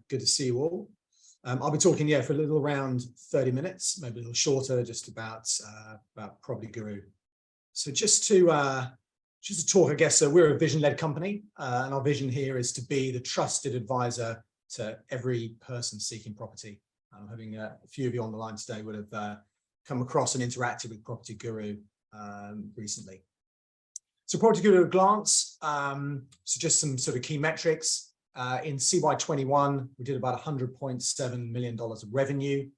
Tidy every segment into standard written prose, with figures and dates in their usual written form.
Good to see you all. I'll be talking, for a little around 30 minutes, maybe a little shorter, just about PropertyGuru. So just to talk, I guess, we're a vision-led company, and our vision here is to be the trusted advisor to every person seeking property. Having a few of you on the line today would have come across and interacted with PropertyGuru recently. So PropertyGuru at a glance, so just some sort of key metrics. In CY21, we did about $100.7 million of revenue.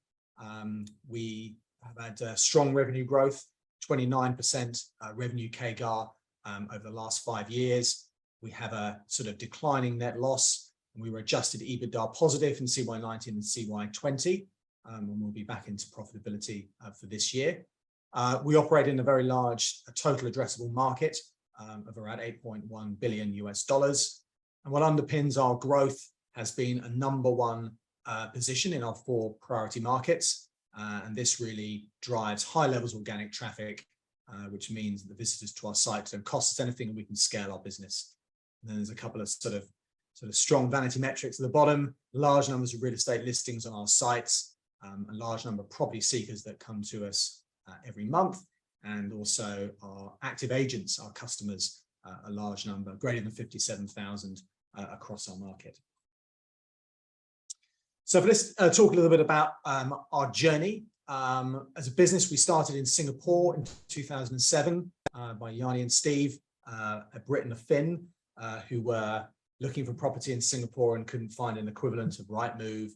We have had strong revenue growth, 29% revenue CAGR over the last 5 years. We have a sort of declining net loss, and we were adjusted EBITDA positive in CY19 and CY20, and we'll be back into profitability for this year. We operate in a very large total addressable market of around $8.1 billion US. And what underpins our growth has been a #1 position in our 4 priority markets. And this really drives high levels of organic traffic, which means that the visitors to our site don't cost us anything and we can scale our business. And then there's a couple of sort of strong vanity metrics at the bottom, large numbers of real estate listings on our sites, a large number of property seekers that come to us every month, and also our active agents, our customers, a large number, greater than 57,000 across our market. So let's talk a little bit about our journey. As a business, we started in Singapore in 2007 by Yanni and Steve, a Brit and a Finn, who were looking for property in Singapore and couldn't find an equivalent of Rightmove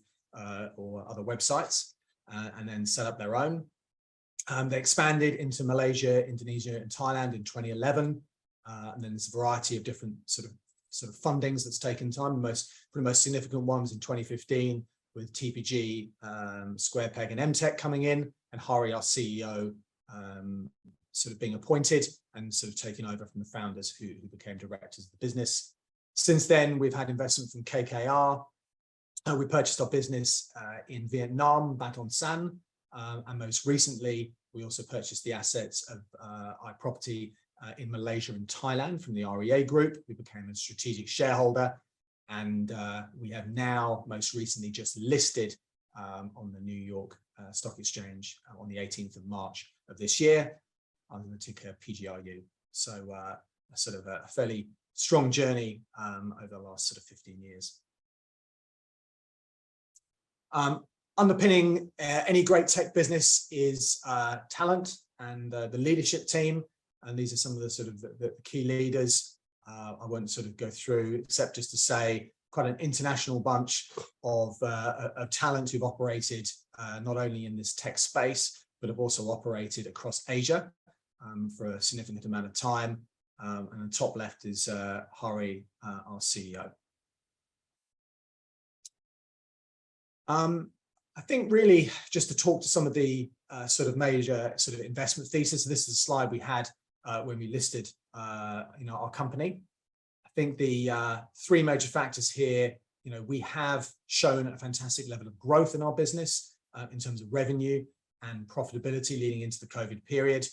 or other websites, and then set up their own. They expanded into Malaysia, Indonesia, and Thailand in 2011. And then there's a variety of different sort of fundings that's taken time. The most significant ones in 2015 with TPG, Square Peg, and MTech coming in, and Hari, our CEO, sort of being appointed and sort of taking over from the founders who became directors of the business. Since then, we've had investment from KKR. We purchased our business in Vietnam, Baton San, and most recently, we also purchased the assets of iProperty in Malaysia and Thailand from the REA Group. We became a strategic shareholder, and we have now most recently just listed on the New York Stock Exchange on the 18th of March of this year under the ticker PGRU. So a sort of a fairly strong journey over the last sort of 15 years. Underpinning any great tech business is talent and the leadership team. And these are some of the sort of the key leaders. I won't sort of go through, except just to say quite an international bunch of talent who've operated not only in this tech space, but have also operated across Asia for a significant amount of time. And on the top left is Hari, our CEO. I think really just to talk to some of the sort of major sort of investment thesis. So this is a slide we had when we listed our company. I think the 3 major factors here, we have shown a fantastic level of growth in our business in terms of revenue and profitability leading into the COVID period.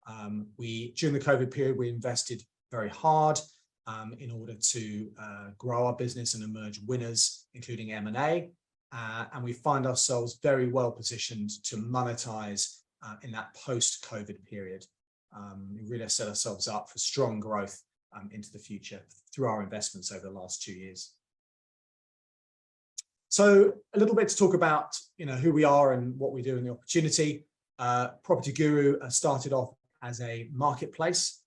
During the COVID period, we invested very hard in order to grow our business and emerge winners, including M&A. And we find ourselves very well positioned to monetize in that post-COVID period. We really set ourselves up for strong growth into the future through our investments over the last 2 years. So a little bit to talk about who we are and what we do in the opportunity. PropertyGuru started off as a marketplace.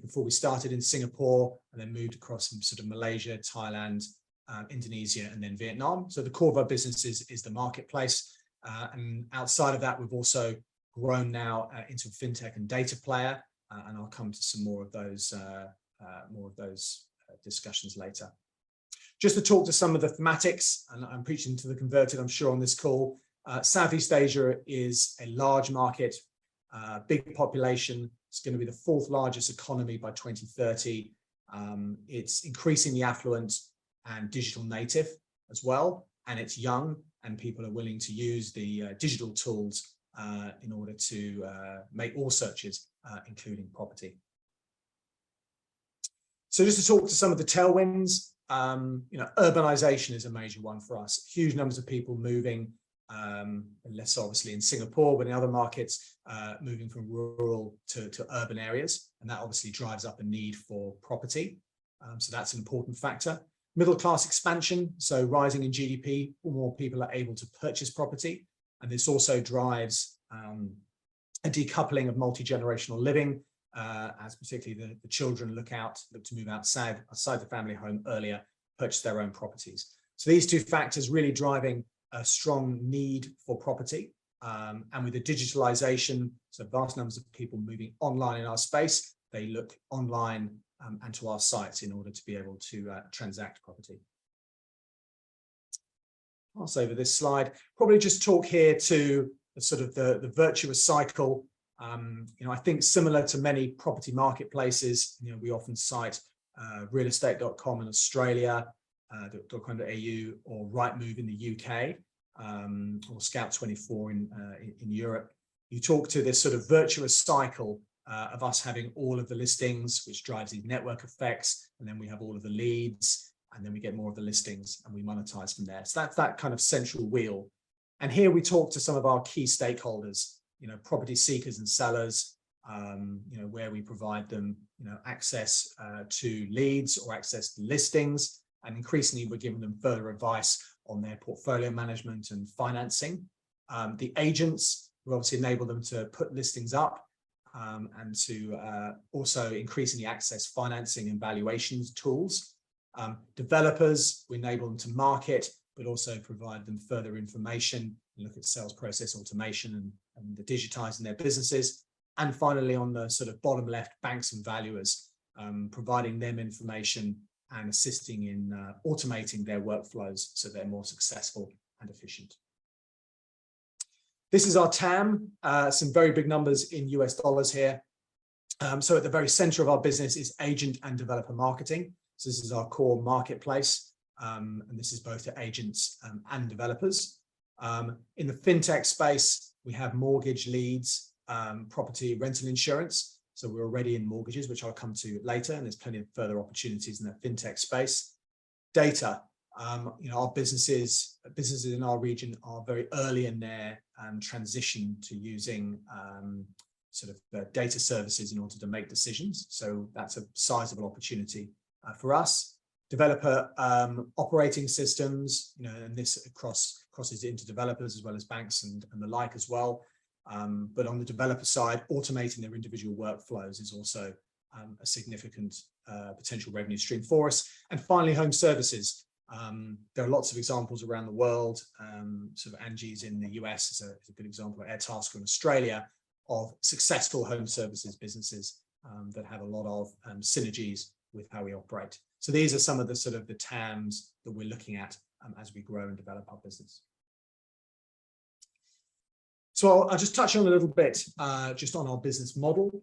Before we started in Singapore and then moved across from sort of Malaysia, Thailand, Indonesia, and then Vietnam. So the core of our business is the marketplace. And outside of that, we've also grown now into a FinTech and data player. And I'll come to some more of those discussions later. Just to talk to some of the thematics, and I'm preaching to the converted, I'm sure, on this call. Southeast Asia is a large market, big population. It's going to be the 4th largest economy by 2030. It's increasingly affluent and digital native as well, and it's young, and people are willing to use the digital tools in order to make all searches, including property. So just to talk to some of the tailwinds, urbanization is a major one for us. Huge numbers of people moving, less obviously in Singapore, but in other markets, moving from rural to urban areas. And that obviously drives up a need for property. So that's an important factor. Middle class expansion, so rising in GDP, more people are able to purchase property. And this also drives a decoupling of multi-generational living, as particularly the children look to move outside the family home earlier, purchase their own properties. So these two factors really driving a strong need for property. And with the digitalization, so vast numbers of people moving online in our space, they look online and to our sites in order to be able to transact property. Pass over this slide. Probably just talk here to the virtuous cycle. I think similar to many property marketplaces, we often cite realestate.com in Australia, .com.au, or Rightmove in the UK, or Scout24 in Europe. You talk to this sort of virtuous cycle of us having all of the listings, which drives these network effects, and then we have all of the leads, and then we get more of the listings and we monetize from there. So that's that kind of central wheel. And here we talk to some of our key stakeholders, property seekers and sellers, where we provide them, access to leads or access to listings. And increasingly, we're giving them further advice on their portfolio management and financing. The agents, we obviously enable them to put listings up and to also increasingly access financing and valuations tools. Developers, we enable them to market, but also provide them further information, look at sales process automation and digitizing their businesses. And finally, on the sort of bottom left, banks and valuers, providing them information and assisting in automating their workflows so they're more successful and efficient. This is our TAM, some very big numbers in US dollars here. So at the very center of our business is agent and developer marketing. So this is our core marketplace, and this is both to agents and developers. In the FinTech space, we have mortgage leads, property rental insurance. So we're already in mortgages, which I'll come to later, and there's plenty of further opportunities in that FinTech space. Data, our businesses in our region are very early in their transition to using data services in order to make decisions. So that's a sizable opportunity for us. Developer operating systems, and this crosses into developers as well as banks and the like as well. But on the developer side, automating their individual workflows is also a significant potential revenue stream for us. And finally, home services. There are lots of examples around the world. Angie's in the US is a good example, Airtasker in Australia, of successful home services businesses that have a lot of synergies with how we operate. So these are some of the TAMs that we're looking at as we grow and develop our business. So I'll just touch on a little bit just on our business model.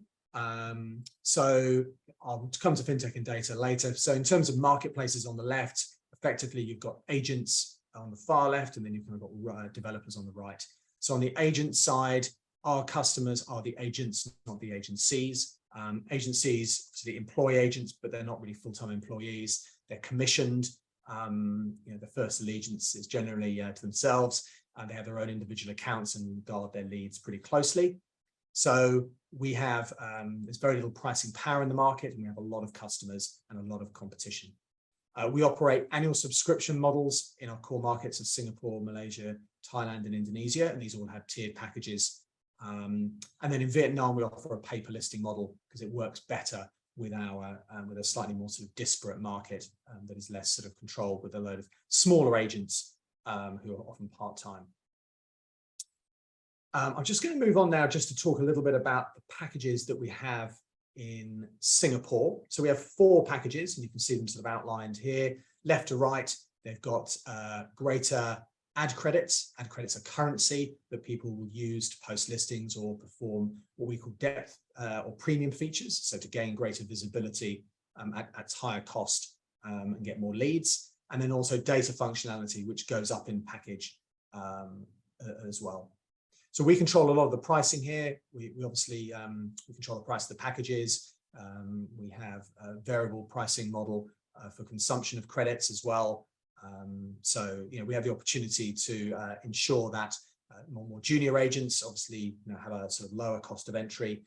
So I'll come to FinTech and data later. So in terms of marketplaces on the left, effectively you've got agents on the far left, and then you've kind of got developers on the right. So on the agent side, our customers are the agents, not the agencies. Agencies obviously employ agents, but they're not really full-time employees. They're commissioned. The first allegiance is generally to themselves, and they have their own individual accounts and guard their leads pretty closely. So we have, there's very little pricing power in the market, and we have a lot of customers and a lot of competition. We operate annual subscription models in our core markets of Singapore, Malaysia, Thailand, and Indonesia, and these all have tiered packages. And then in Vietnam, we offer a pay-per listing model because it works better with with a slightly more disparate market that is less controlled with a load of smaller agents who are often part-time. I'm just going to move on now just to talk a little bit about the packages that we have in Singapore. So we have 4 packages, and you can see them outlined here. Left to right, they've got greater ad credits. Ad credits are currency that people will use to post listings or perform what we call depth or premium features, so to gain greater visibility at higher cost and get more leads. And then also data functionality, which goes up in package as well. So we control a lot of the pricing here. We obviously we control the price of the packages. We have a variable pricing model for consumption of credits as well. So, we have the opportunity to ensure that more junior agents obviously have a sort of lower cost of entry,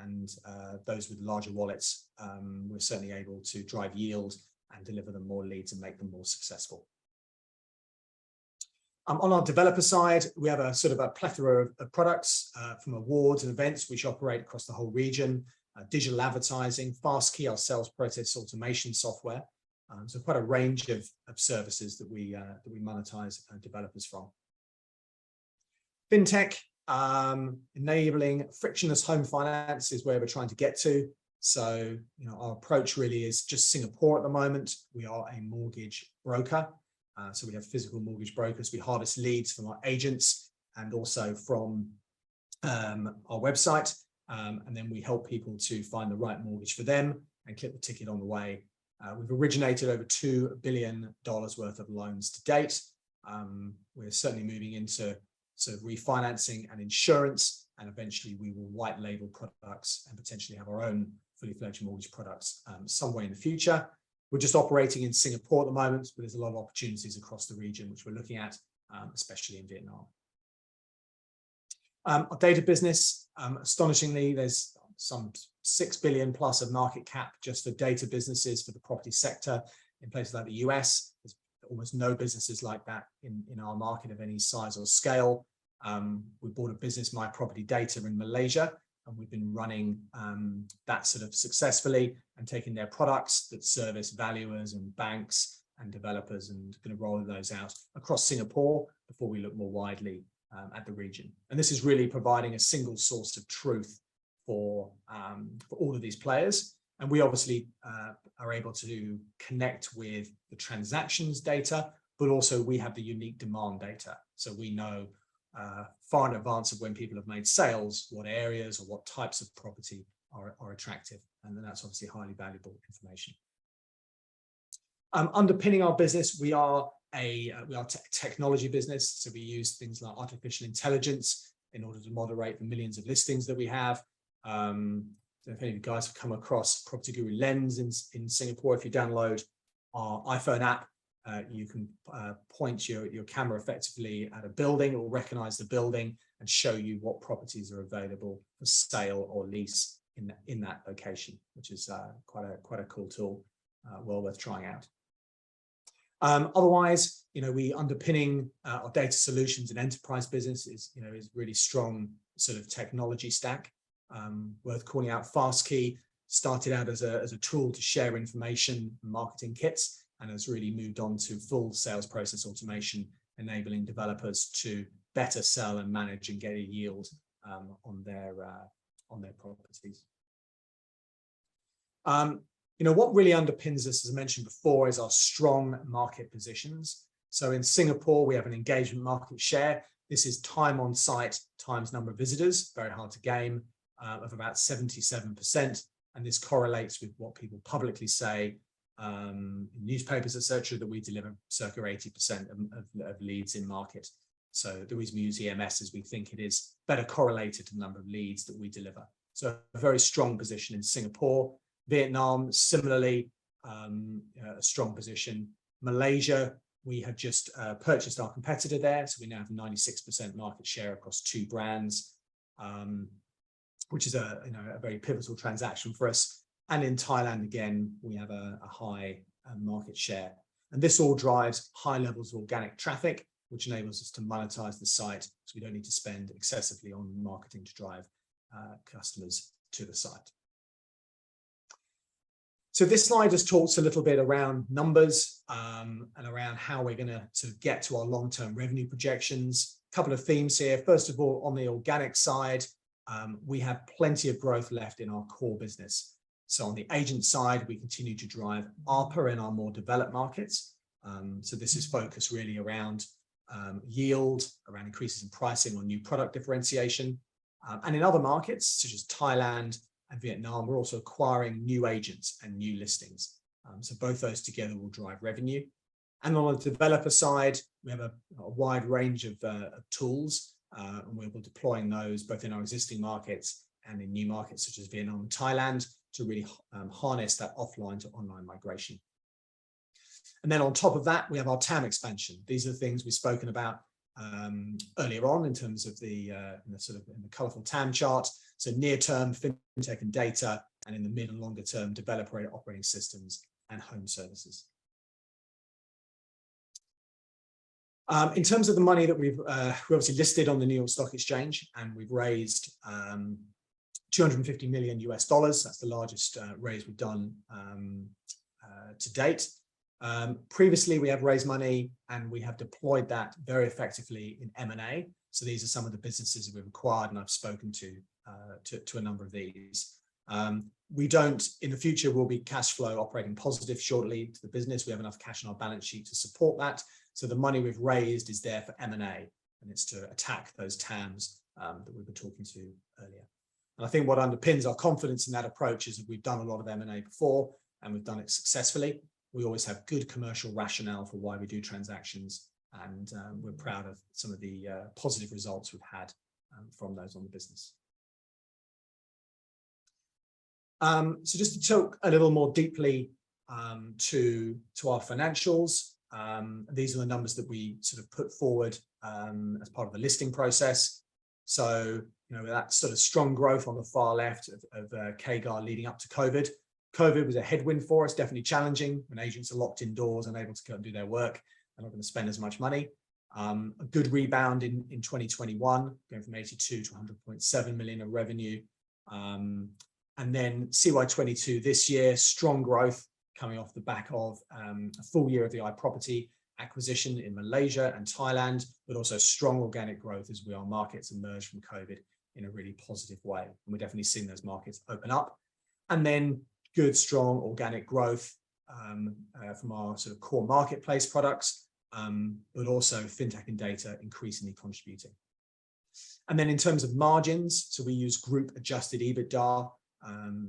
and those with larger wallets, we're certainly able to drive yield and deliver them more leads and make them more successful. On our developer side, we have a sort of a plethora of products from awards and events which operate across the whole region, digital advertising, FastKey, our sales process automation software. So quite a range of services that we monetize developers from. FinTech, enabling frictionless home finance is where we're trying to get to. So, our approach really is just Singapore at the moment. We are a mortgage broker. So we have physical mortgage brokers. We harvest leads from our agents and also from our website. And then we help people to find the right mortgage for them and click the ticket on the way. We've originated over $2 billion worth of loans to date. We're certainly moving into sort of refinancing and insurance, and eventually we will white label products and potentially have our own fully fledged mortgage products somewhere in the future. We're just operating in Singapore at the moment, but there's a lot of opportunities across the region which we're looking at, especially in Vietnam. Our data business, astonishingly, there's some 6 billion plus of market cap just for data businesses for the property sector in places like the US. There's almost no businesses like that in our market of any size or scale. We bought a business, My Property Data, in Malaysia, and we've been running that sort of successfully and taking their products that service valuers and banks and developers and going to roll those out across Singapore before we look more widely at the region. And this is really providing a single source of truth for all of these players. And we obviously are able to connect with the transactions data, but also we have the unique demand data. So we know far in advance of when people have made sales, what areas or what types of property are attractive. And then that's obviously highly valuable information. Underpinning our business, we are a technology business. So we use things like artificial intelligence in order to moderate the millions of listings that we have. So if any of you guys have come across PropertyGuru Lens in Singapore, if you download our iPhone app, you can point your camera effectively at a building. It will recognize the building and show you what properties are available for sale or lease in that location, which is quite a cool tool, well worth trying out. Otherwise, we underpinning our data solutions and enterprise business is really strong sort of technology stack. Worth calling out, FastKey started out as a tool to share information and marketing kits, and has really moved on to full sales process automation, enabling developers to better sell and manage and get a yield on their properties. What really underpins us, as I mentioned before, is our strong market positions. So in Singapore, we have an engagement market share. This is time on site times number of visitors, very hard to game, of about 77%. And this correlates with what people publicly say in newspapers, etc., that we deliver circa 80% of leads in market. So the reason we use EMS is we think it is better correlated to the number of leads that we deliver. So a very strong position in Singapore. Vietnam, similarly, a strong position. Malaysia, we have just purchased our competitor there, so we now have 96% market share across 2 brands, which is a very pivotal transaction for us. And in Thailand, again, we have a high market share. And this all drives high levels of organic traffic, which enables us to monetize the site, so we don't need to spend excessively on marketing to drive customers to the site. So this slide just talks a little bit around numbers and around how we're going to get to our long-term revenue projections. A couple of themes here. First of all, on the organic side, we have plenty of growth left in our core business. So on the agent side, we continue to drive ARPA in our more developed markets. So this is focused really around yield, around increases in pricing or new product differentiation. And in other markets, such as Thailand and Vietnam, we're also acquiring new agents and new listings. So both those together will drive revenue. And on the developer side, we have a wide range of tools, and we'll be deploying those both in our existing markets and in new markets such as Vietnam and Thailand to really harness that offline to online migration. And then on top of that, we have our TAM expansion. These are the things we've spoken about earlier on in terms of the colorful TAM chart. So near term, fintech and data, and in the mid and longer term, developer operating systems and home services. In terms of the money that we've obviously listed on the New York Stock Exchange, and we've raised $250 million US. That's the largest raise we've done to date. Previously, we have raised money and we have deployed that very effectively in M&A. So these are some of the businesses that we've acquired, and I've spoken to a number of these. We don't, in the future, we'll be cash flow operating positive shortly to the business. We have enough cash on our balance sheet to support that. So the money we've raised is there for M&A, and it's to attack those TAMs that we were talking to earlier. And I think what underpins our confidence in that approach is that we've done a lot of M&A before, and we've done it successfully. We always have good commercial rationale for why we do transactions, and we're proud of some of the positive results we've had from those on the business. So just to talk a little more deeply to our financials, these are the numbers that we sort of put forward as part of the listing process. So, you know, that sort of strong growth on the far left of CAGR leading up to COVID. COVID was a headwind for us, definitely challenging when agents are locked indoors, unable to go and do their work. They're not going to spend as much money. A good rebound in 2021, going from 82 to 100.7 million of revenue. And then CY22 this year, strong growth coming off the back of a full year of the iProperty acquisition in Malaysia and Thailand, but also strong organic growth as our markets emerge from COVID in a really positive way. And we're definitely seeing those markets open up. And then good, strong organic growth from our sort of core marketplace products, but also fintech and data increasingly contributing. And then in terms of margins, so we use group adjusted EBITDA.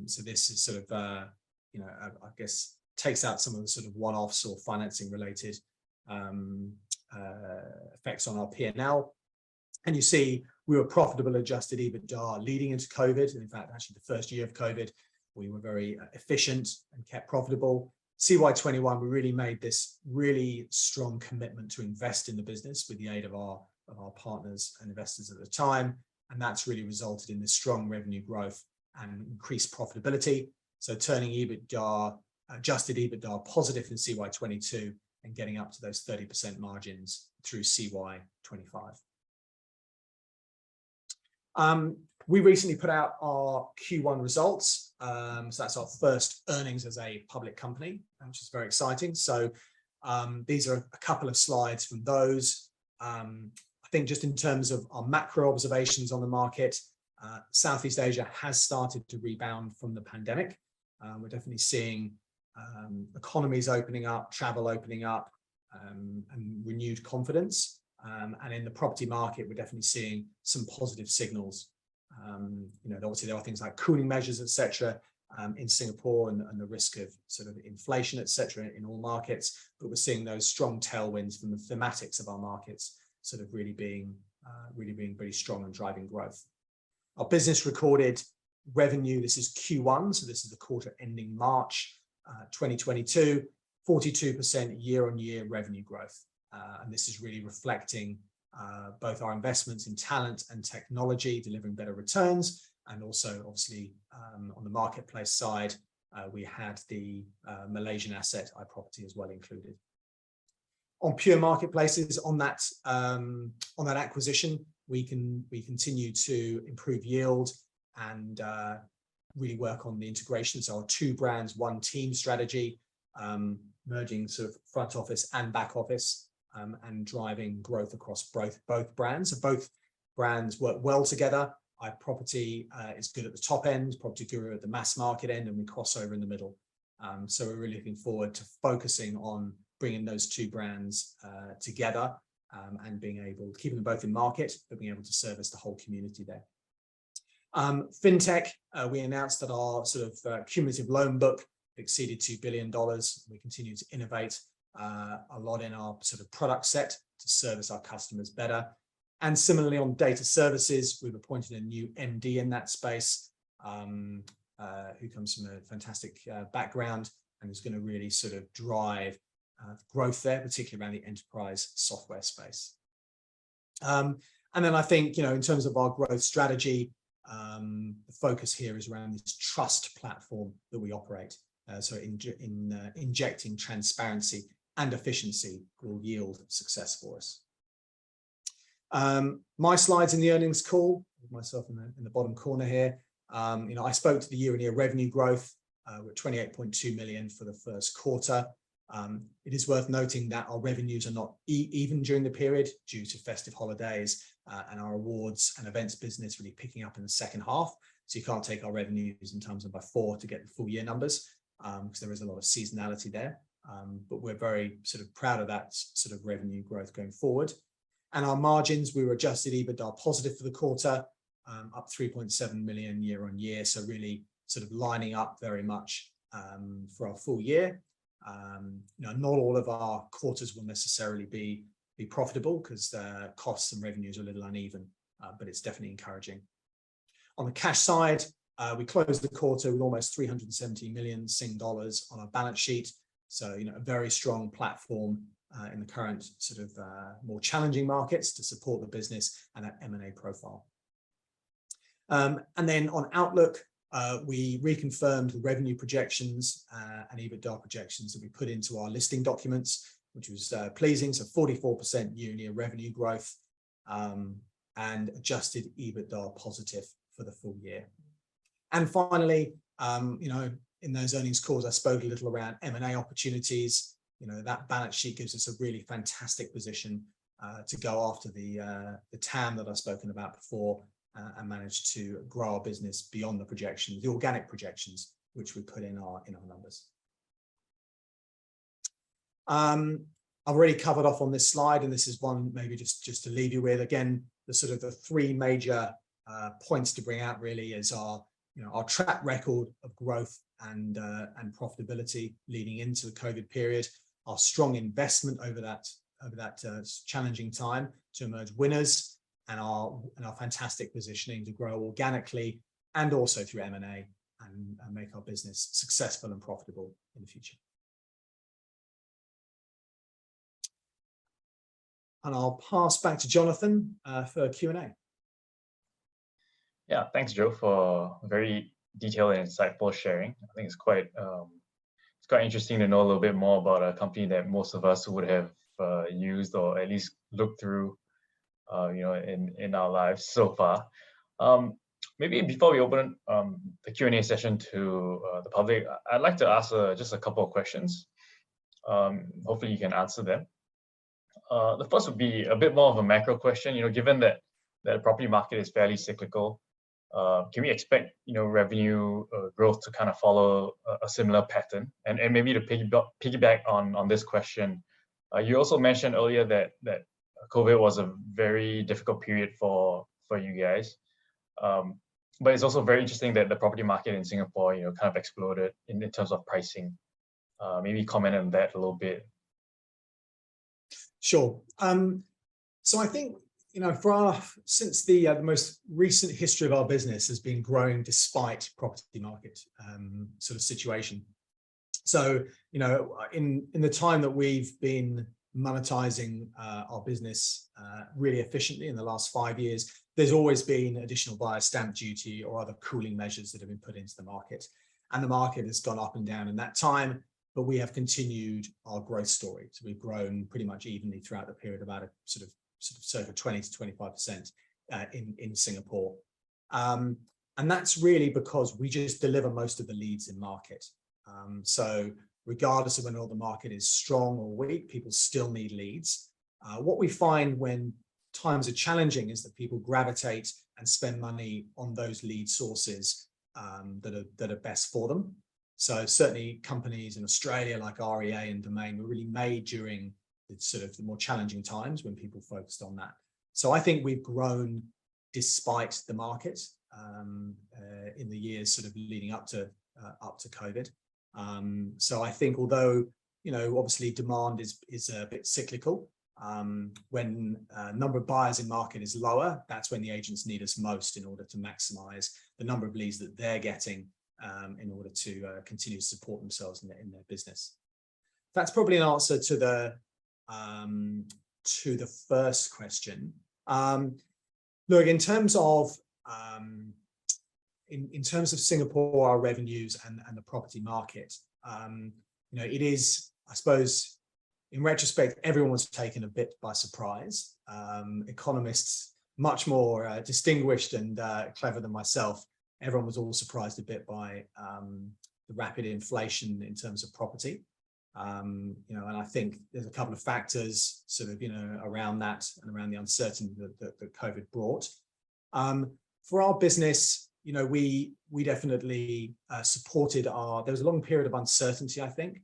So this is sort of, you know, I guess takes out some of the sort of one-offs or financing related effects on our P&L. And you see we were profitable adjusted EBITDA leading into COVID. In fact, actually the first year of COVID, we were very efficient and kept profitable. CY21, we really made this really strong commitment to invest in the business with the aid of our partners and investors at the time. And that's really resulted in this strong revenue growth and increased profitability. So turning EBITDA, adjusted EBITDA positive in CY22 and getting up to those 30% margins through CY25. We recently put out our Q1 results. So that's our first earnings as a public company, which is very exciting. So these are a couple of slides from those. I think just in terms of our macro observations on the market, Southeast Asia has started to rebound from the pandemic. We're definitely seeing economies opening up, travel opening up, and renewed confidence. And in the property market, we're definitely seeing some positive signals. You know, obviously there are things like cooling measures, etc., in Singapore, and the risk of sort of inflation, etc., in all markets. But we're seeing those strong tailwinds from the thematics of our markets sort of really being very strong and driving growth. Our business recorded revenue. This is Q1, so this is the quarter ending March 2022, 42% year-on-year revenue growth. And this is really reflecting both our investments in talent and technology, delivering better returns, and also obviously on the marketplace side, we had the Malaysian asset iProperty as well included. On pure marketplaces, on that acquisition, we continue to improve yield and really work on the integration. So our two brands, one team strategy, merging sort of front office and back office, and driving growth across both brands. So both brands work well together. iProperty is good at the top end, PropertyGuru at the mass market end, and we cross over in the middle. So we're really looking forward to focusing on bringing those two brands together and keeping them both in market, but being able to service the whole community there. FinTech, we announced that our sort of cumulative loan book exceeded $2 billion. We continue to innovate a lot in our sort of product set to service our customers better. And similarly on data services, we've appointed a new MD in that space, who comes from a fantastic background and is going to really sort of drive growth there, particularly around the enterprise software space. And then I think, in terms of our growth strategy, the focus here is around this trust platform that we operate. So injecting transparency and efficiency will yield success for us. My slides in the earnings call, myself in the bottom corner here. I spoke to the year-on-year revenue growth. We're at 28.2 million for the first quarter. It is worth noting that our revenues are not even during the period due to festive holidays and our awards and events business really picking up in the second half. So you can't take our revenues and times them by 4 to get the full year numbers because there is a lot of seasonality there. But we're very sort of proud of that sort of revenue growth going forward. And our margins, we were adjusted EBITDA positive for the quarter, up 3.7 million year on year. So really sort of lining up very much for our full year. Not all of our quarters will necessarily be profitable because costs and revenues are a little uneven, but it's definitely encouraging. On the cash side, we closed the quarter with almost 370 million Sing dollars on our balance sheet. So, a very strong platform in the current sort of more challenging markets to support the business and that M&A profile. And then on Outlook, we reconfirmed the revenue projections and EBITDA projections that we put into our listing documents, which was pleasing. So 44% year-on-year revenue growth and adjusted EBITDA positive for the full year. And finally, in those earnings calls, I spoke a little around M&A opportunities. That balance sheet gives us a really fantastic position to go after the TAM that I've spoken about before and manage to grow our business beyond the projections, the organic projections, which we put in our numbers. I've already covered off on this slide, and this is one maybe just to leave you with. Again, the three major points to bring out really is our track record of growth and profitability leading into the COVID period, our strong investment over that challenging time to emerge winners, and our fantastic positioning to grow organically and also through M&A and make our business successful and profitable in the future. And I'll pass back to Jonathan for Q&A. Yeah, thanks, Joe, for a very detailed and insightful sharing. I think it's quite interesting to know a little bit more about a company that most of us would have used or at least looked through, in our lives so far. Maybe before we open the Q&A session to the public, I'd like to ask just a couple of questions. Hopefully you can answer them. The first would be a bit more of a macro question. Given that the property market is fairly cyclical, can we expect revenue growth to kind of follow a similar pattern? And maybe to piggyback on this question, you also mentioned earlier that COVID was a very difficult period for you guys. But it's also very interesting that the property market in Singapore, kind of exploded in terms of pricing. Maybe comment on that a little bit. Sure. So I think, since the most recent history of our business has been growing despite property market sort of situation. So, in the time that we've been monetizing our business really efficiently in the last 5 years, there's always been additional buyer stamp duty or other cooling measures that have been put into the market. And the market has gone up and down in that time, but we have continued our growth story. So we've grown pretty much evenly throughout the period, about a sort of circa 20 to 25% in Singapore. And that's really because we just deliver most of the leads in market. So regardless of whether or not the market is strong or weak, people still need leads. What we find when times are challenging is that people gravitate and spend money on those lead sources that are best for them. So certainly companies in Australia like REA and Domain were really made during the more challenging times when people focused on that. So I think we've grown despite the market in the years sort of leading up to COVID. So I think although obviously demand is a bit cyclical, when number of buyers in market is lower, that's when the agents need us most in order to maximize the number of leads that they're getting in order to continue to support themselves in their business. that's probably an answer to the first question. Look, in terms of Singapore, our revenues and the property market, it is, I suppose, in retrospect, everyone was taken a bit by surprise. Economists, much more distinguished and clever than myself, everyone was all surprised a bit by the rapid inflation in terms of property. And I think there's a couple of factors sort of, around that and around the uncertainty that COVID brought. For our business, we definitely supported there was a long period of uncertainty, I think,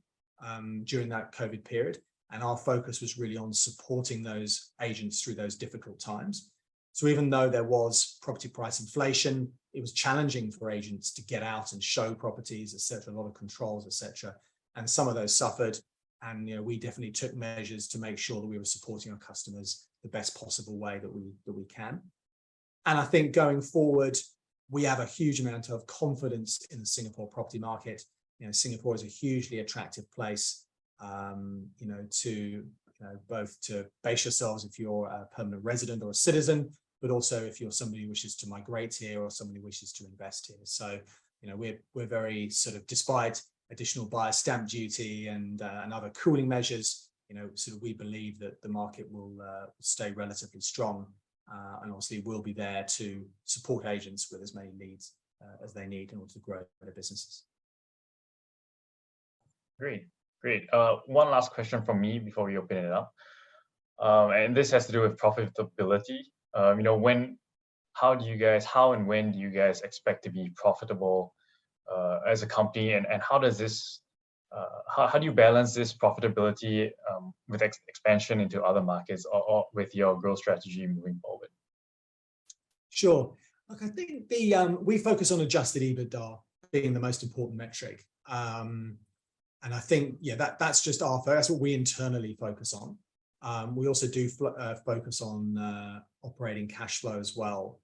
during that COVID period. And our focus was really on supporting those agents through those difficult times. So even though there was property price inflation, it was challenging for agents to get out and show properties, etc., a lot of controls, etc. And some of those suffered. And we definitely took measures to make sure that we were supporting our customers the best possible way that we can. And I think going forward, we have a huge amount of confidence in the Singapore property market. Singapore is a hugely attractive place, to both to base yourselves if you're a permanent resident or a citizen, but also if you're somebody who wishes to migrate here or somebody who wishes to invest here. So, we're very sort of, despite additional buyer stamp duty and other cooling measures, sort of we believe that the market will stay relatively strong, and obviously we'll be there to support agents with as many leads as they need in order to grow their businesses. Great. One last question from me before we open it up. And this has to do with profitability. How and when do you guys expect to be profitable as a company, and how does this, how do you balance this profitability with expansion into other markets or with your growth strategy moving forward? Sure. Look, I think we focus on adjusted EBITDA being the most important metric. And I think, that's just that's what we internally focus on. We also do focus on operating cash flow as well.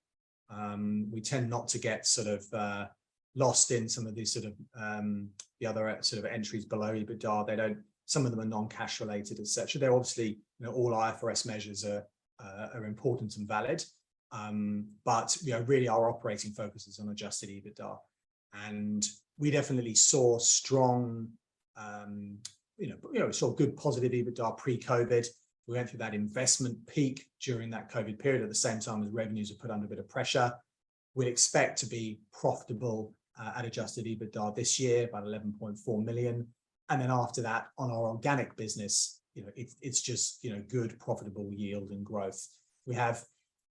We tend not to get sort of lost in some of these sort of the other sort of entries below EBITDA. Some of them are non-cash related, etc. They're obviously, all IFRS measures are important and valid. But really our operating focus is on adjusted EBITDA. And we definitely saw strong, saw good positive EBITDA pre-COVID. We went through that investment peak during that COVID period at the same time as revenues are put under a bit of pressure. We'd expect to be profitable at adjusted EBITDA this year, about 11.4 million. And then after that, on our organic business, it's just, good profitable yield and growth. We have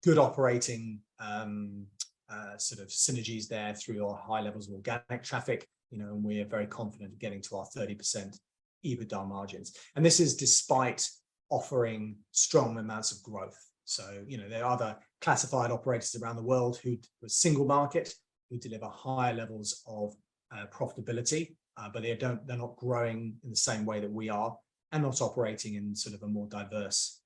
good operating sort of synergies there through our high levels of organic traffic, and we are very confident of getting to our 30% EBITDA margins. And this is despite offering strong amounts of growth. So, there are other classified operators around the world who are single market, who deliver higher levels of profitability, but they're not growing in the same way that we are, and not operating in sort of a more diverse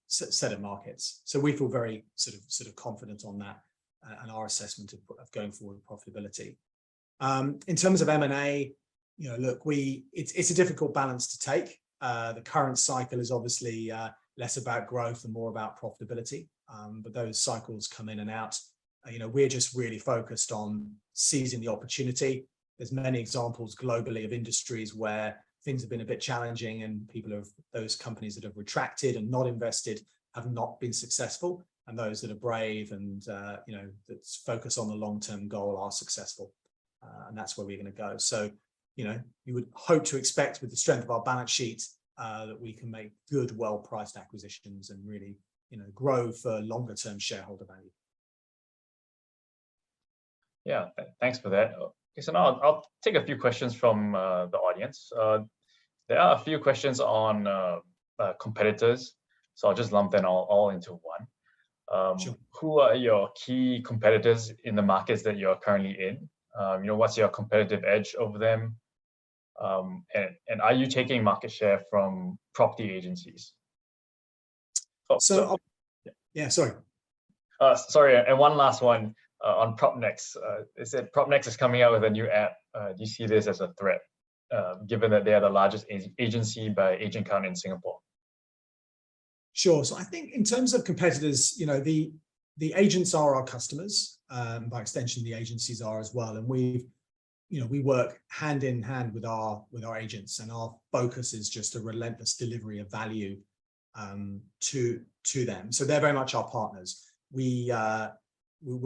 set of markets. So we feel very sort of confident on that and our assessment of going forward profitability. In terms of M&A, look, it's a difficult balance to take. The current cycle is obviously less about growth and more about profitability, but those cycles come in and out. We're just really focused on seizing the opportunity. There's many examples globally of industries where things have been a bit challenging, and those companies that have retracted and not invested have not been successful, and those that are brave and that focus on the long-term goal are successful, and that's where we're going to go. So you would hope to expect, with the strength of our balance sheet, that we can make good, well-priced acquisitions and really grow for longer-term shareholder value. Yeah, thanks for that. Okay, so now I'll take a few questions from the audience. There are a few questions on competitors, so I'll just lump them all into one. Sure. Who are your key competitors in the markets that you're currently in? What's your competitive edge over them? And are you taking market share from property agencies? Sorry. Sorry, and one last one on PropNex. It said PropNex is coming out with a new app. Do you see this as a threat given that they are the largest agency by agent count in Singapore? Sure. So I think in terms of competitors, the agents are our customers. By extension, the agencies are as well. And we work hand in hand with our agents, and our focus is just a relentless delivery of value to them. So they're very much our partners. We're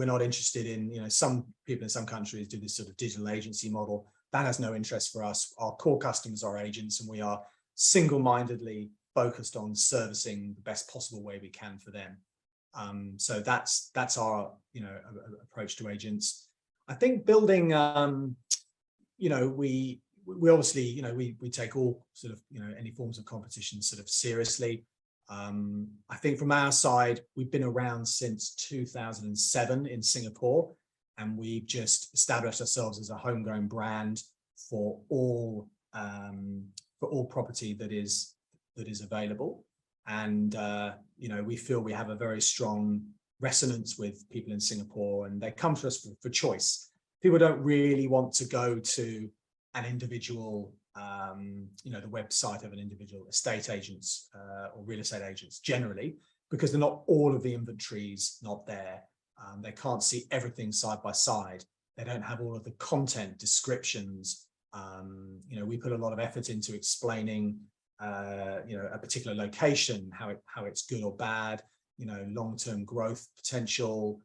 not interested in, some people in some countries do this sort of digital agency model. That has no interest for us. Our core customers are agents, and we are single-mindedly focused on servicing the best possible way we can for them. So that's our approach to agents. I think building, we obviously we take all sort of any forms of competition sort of seriously. I think from our side, we've been around since 2007 in Singapore, and we've just established ourselves as a homegrown brand for all property that is available. And we feel we have a very strong resonance with people in Singapore, and they come to us for choice. People don't really want to go to an individual, the website of an individual estate agents or real estate agents generally, because they're not all of the inventories not there. They can't see everything side by side. They don't have all of the content descriptions. We put a lot of effort into explaining a particular location, how it's good or bad, long-term growth potential,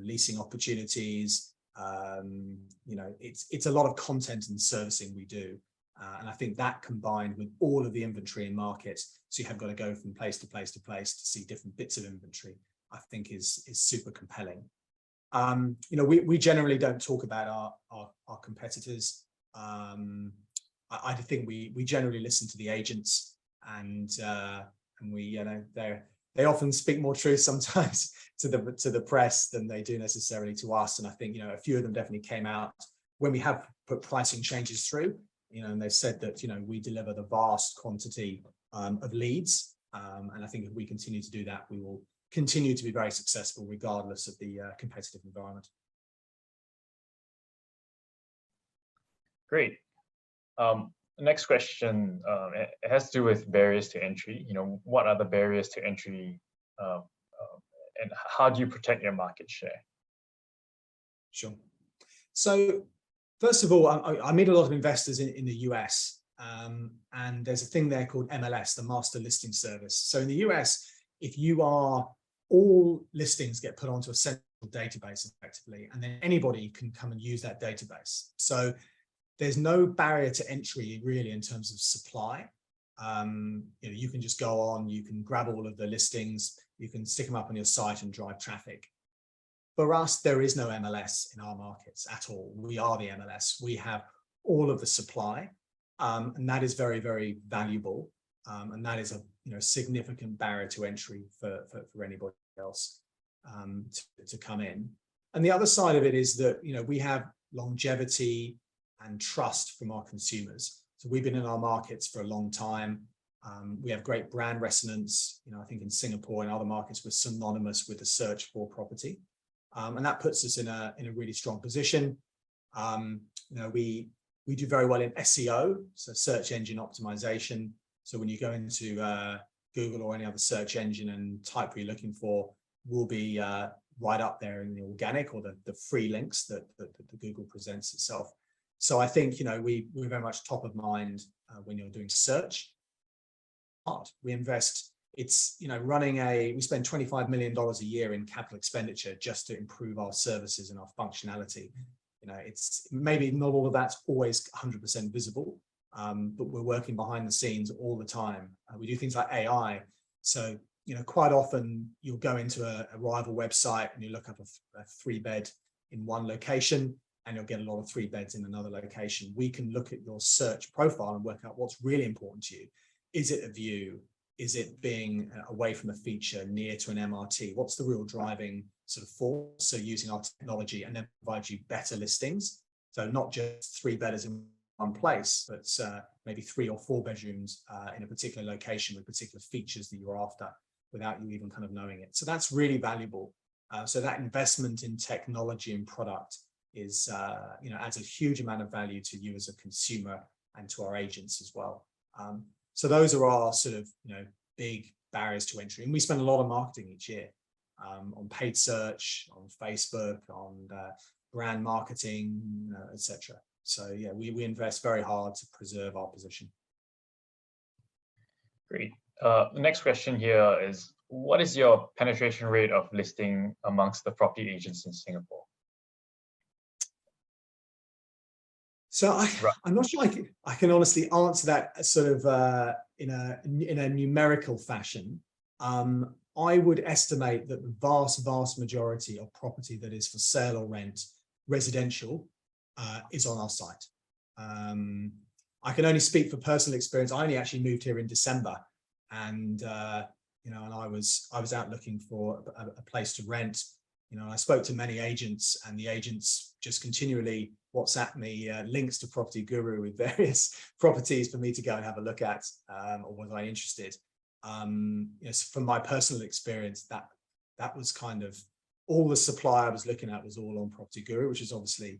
leasing opportunities. It's a lot of content and servicing we do. And I think that combined with all of the inventory in markets, so you have got to go from place to place to place to see different bits of inventory, I think is super compelling. We generally don't talk about our competitors. I think we generally listen to the agents, and they often speak more truth sometimes to the press than they do necessarily to us. And I think a few of them definitely came out when we have put pricing changes through, and they've said that we deliver the vast quantity of leads, and I think if we continue to do that, we will continue to be very successful regardless of the competitive environment. Great. Next question, it has to do with barriers to entry. What are the barriers to entry, and how do you protect your market share? Sure. So first of all, I meet a lot of investors in the US, and there's a thing there called MLS, the Master Listing Service. So in the US, all listings get put onto a central database effectively, and then anybody can come and use that database. So there's no barrier to entry really in terms of supply. You can just go on, you can grab all of the listings, you can stick them up on your site and drive traffic. For us, there is no MLS in our markets at all. We are the MLS. We have all of the supply, and that is very, very valuable. And that is a significant barrier to entry for anybody else to come in. And the other side of it is that we have longevity and trust from our consumers. So we've been in our markets for a long time. We have great brand resonance. I think in Singapore and other markets, we're synonymous with the search for property. And that puts us in a really strong position. We do very well in SEO, so search engine optimization. So when you go into Google or any other search engine and type what you're looking for, we'll be right up there in the organic or the free links that Google presents itself. So I think we're very much top of mind when you're doing search. We invest. It's we spend $25 million a year in capital expenditure just to improve our services and our functionality. It's maybe not all of that's always 100% visible, but we're working behind the scenes all the time. We do things like AI. So quite often you'll go into a rival website and you look up a 3-bed in one location, and you'll get a lot of 3-beds in another location. We can look at your search profile and work out what's really important to you. Is it a view? Is it being away from a feature, near to an MRT? What's the real driving sort of force? So using our technology, and then provide you better listings. So not just 3-bedders in one place, but maybe 3 or 4 bedrooms in a particular location with particular features that you're after without you even kind of knowing it. So that's really valuable. So that investment in technology and product is, adds a huge amount of value to you as a consumer and to our agents as well. So those are our sort of, big barriers to entry. And we spend a lot of marketing each year on paid search, on Facebook, on brand marketing, etc. So yeah, we invest very hard to preserve our position. Great. The next question here is, what is your penetration rate of listing amongst the property agents in Singapore? So I'm not sure I can honestly answer that sort of in a numerical fashion. I would estimate that the vast majority of property that is for sale or rent, residential, is on our site. I can only speak for personal experience. I only actually moved here in December, and and I was out looking for a place to rent. I spoke to many agents, and the agents just continually WhatsApp me links to PropertyGuru with various properties for me to go and have a look at, or was I interested? From my personal experience, that was kind of all the supply I was looking at was all on PropertyGuru, which is obviously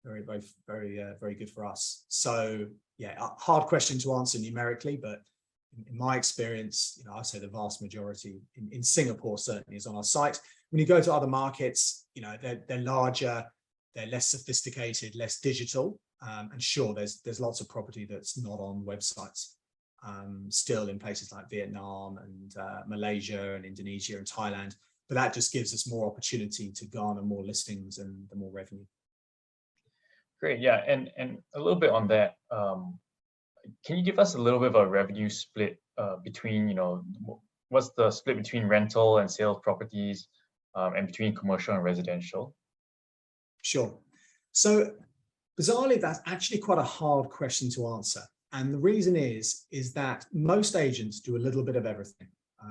very good for us. So yeah, a hard question to answer numerically, but in my experience, I'd say the vast majority in Singapore certainly is on our site. When you go to other markets, they're larger, they're less sophisticated, less digital, and sure, there's lots of property that's not on websites. Still in places like Vietnam and Malaysia and Indonesia and Thailand, but that just gives us more opportunity to garner more listings and the more revenue. Great, yeah, and a little bit on that. Can you give us a little bit of a revenue split between, what's the split between rental and sales properties, and between commercial and residential? Sure. So bizarrely, that's actually quite a hard question to answer. And the reason is that most agents do a little bit of everything,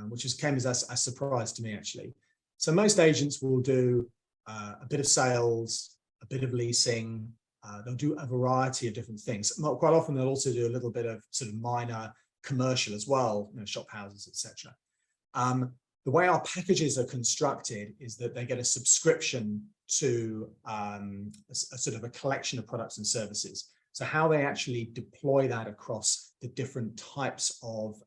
which came as a surprise to me, actually. So most agents will do a bit of sales, a bit of leasing. They'll do a variety of different things. Quite often, they'll also do a little bit of sort of minor commercial as well, shop houses, etc. The way our packages are constructed is that they get a subscription to a sort of a collection of products and services. So how they actually deploy that across the different types of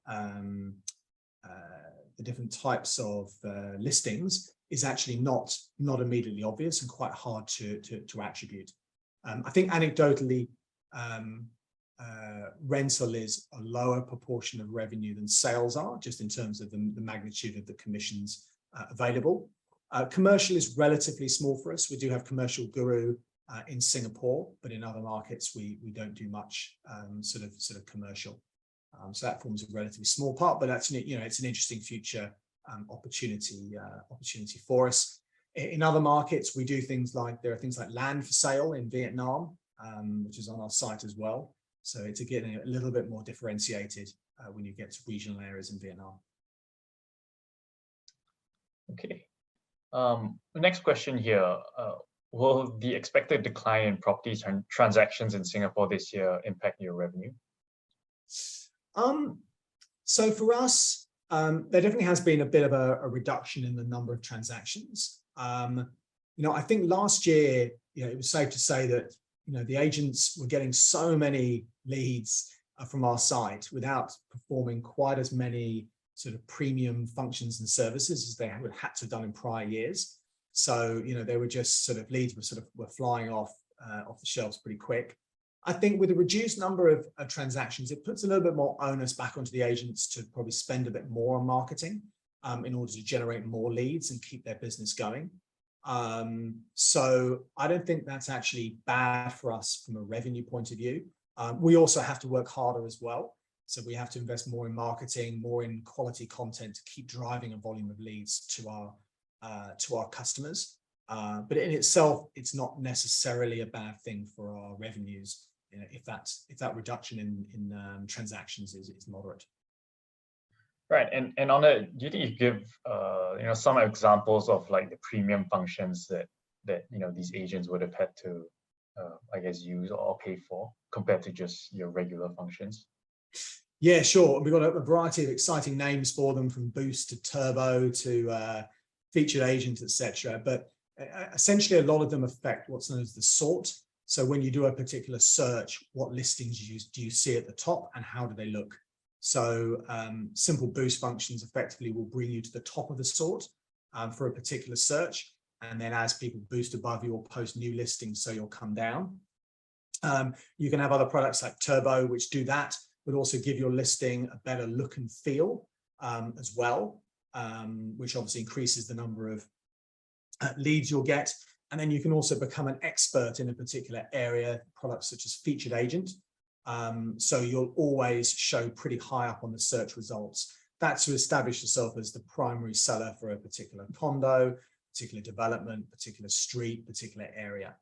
listings is actually not immediately obvious and quite hard to attribute. I think anecdotally, rental is a lower proportion of revenue than sales are, just in terms of the magnitude of the commissions available. Commercial is relatively small for us. We do have Commercial Guru in Singapore, but in other markets we don't do much sort of commercial. So that forms a relatively small part, but that's it's an interesting future opportunity for us. In other markets, we do there are things like land for sale in Vietnam, which is on our site as well. So it's again a little bit more differentiated when you get to regional areas in Vietnam. Okay. The next question here. Will the expected decline in property transactions in Singapore this year impact your revenue? So for us, there definitely has been a bit of a reduction in the number of transactions. I think last year, it was safe to say that, the agents were getting so many leads from our site without performing quite as many sort of premium functions and services as they had to have done in prior years. So, they were just leads were flying off the shelves pretty quick. I think with a reduced number of transactions, it puts a little bit more onus back onto the agents to probably spend a bit more on marketing in order to generate more leads and keep their business going. So I don't think that's actually bad for us from a revenue point of view. We also have to work harder as well. So we have to invest more in marketing, more in quality content to keep driving a volume of leads to our customers. But in itself, it's not necessarily a bad thing for our revenues, if that reduction in transactions is moderate. Right, and on it, do you think you give some examples of like the premium functions that these agents would have had to use or pay for compared to just your regular functions? Yeah, sure. We've got a variety of exciting names for them, from Boost to Turbo to Featured Agent, etc. But essentially, a lot of them affect what's known as the sort. So when you do a particular search, what listings do you see at the top and how do they look? So simple boost functions effectively will bring you to the top of the sort for a particular search. And then as people boost above you or post new listings, so you'll come down. You can have other products like Turbo, which do that, but also give your listing a better look and feel as well, which obviously increases the number of leads you'll get. And then you can also become an expert in a particular area, products such as featured agent. So you'll always show pretty high up on the search results. That's to establish yourself as the primary seller for a particular condo, particular development, particular street, particular area.